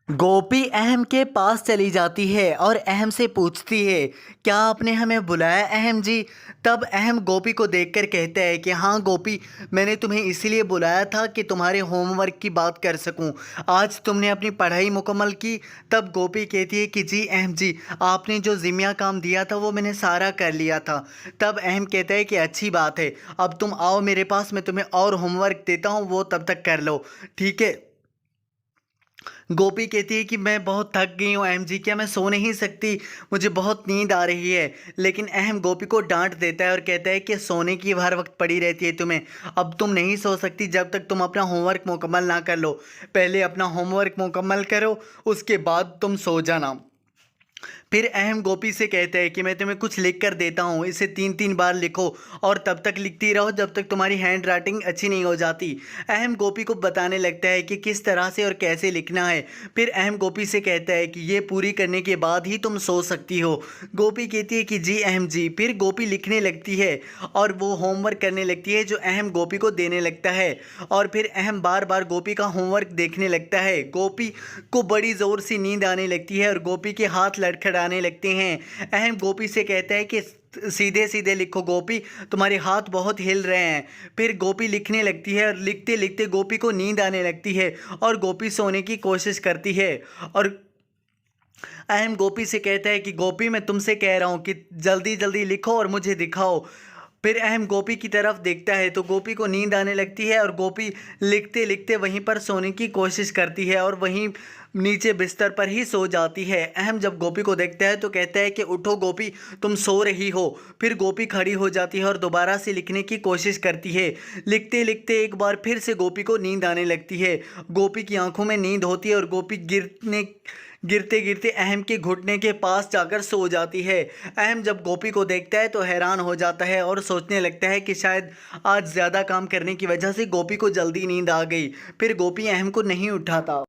गोपी अहम के पास चली जाती है और अहम से पूछती है, क्या आपने हमें बुलाया अहम जी। तब अहम गोपी को देखकर कहता है कि हाँ गोपी, मैंने तुम्हें इसलिए बुलाया था कि तुम्हारे होमवर्क की बात कर सकूं। आज तुमने अपनी पढ़ाई मुकम्मल की। तब गोपी कहती है कि जी अहम जी, आपने जो ज़िम्मेदार काम दिया था वो मैंने सारा कर लिया था। तब अहम कहता है कि अच्छी बात है, अब तुम आओ मेरे पास, मैं तुम्हें और होमवर्क देता हूँ, वो तब तक कर लो, ठीक है। गोपी कहती है कि मैं बहुत थक गई हूँ अहम जी, क्या मैं सो नहीं सकती, मुझे बहुत नींद आ रही है। लेकिन अहम गोपी को डांट देता है और कहता है कि सोने की हर वक्त पड़ी रहती है तुम्हें, अब तुम नहीं सो सकती जब तक तुम अपना होमवर्क मुकम्मल ना कर लो। पहले अपना होमवर्क मुकम्मल करो, उसके बाद तुम सो जाना। फिर अहम गोपी से कहता है कि मैं तुम्हें कुछ लिख कर देता हूँ, इसे 3-3 बार लिखो और तब तक लिखती रहो जब तक तुम्हारी हैंड राइटिंग अच्छी नहीं हो जाती। अहम गोपी को बताने लगता है कि किस तरह से और कैसे लिखना है। फिर अहम गोपी से कहता है कि ये पूरी करने के बाद ही तुम सो सकती हो। गोपी कहती है कि जी अहम जी। फिर गोपी लिखने लगती है और वो होमवर्क करने लगती है जो अहम गोपी को देने लगता है। और फिर अहम बार बार गोपी का होमवर्क देखने लगता है। गोपी को बड़ी ज़ोर से नींद आने लगती है और गोपी के हाथ लड़खड़ाने लगते हैं। अहम गोपी से कहता है कि सीधे सीधे लिखो गोपी, तुम्हारे हाथ बहुत हिल रहे हैं। फिर गोपी लिखने लगती है और लिखते लिखते गोपी को नींद आने लगती है और गोपी सोने की कोशिश करती है। और अहम गोपी से कहता है कि गोपी, मैं तुमसे कह रहा हूँ कि जल्दी जल्दी लिखो और मुझे दिखाओ। फिर अहम गोपी की तरफ देखता है तो गोपी को नींद आने लगती है और गोपी लिखते लिखते वहीं पर सोने की कोशिश करती है और वहीं नीचे बिस्तर पर ही सो जाती है। अहम जब गोपी को देखता है तो कहता है कि उठो गोपी, तुम सो रही हो। फिर गोपी खड़ी हो जाती है और दोबारा से लिखने की कोशिश करती है। लिखते लिखते एक बार फिर से गोपी को नींद आने लगती है। गोपी की आंखों में नींद होती है और गोपी गिरते गिरते अहम के घुटने के पास जाकर सो जाती है। अहम जब गोपी को देखता है तो हैरान हो जाता है और सोचने लगता है कि शायद आज ज़्यादा काम करने की वजह से गोपी को जल्दी नींद आ गई। फिर गोपी अहम को नहीं उठाता।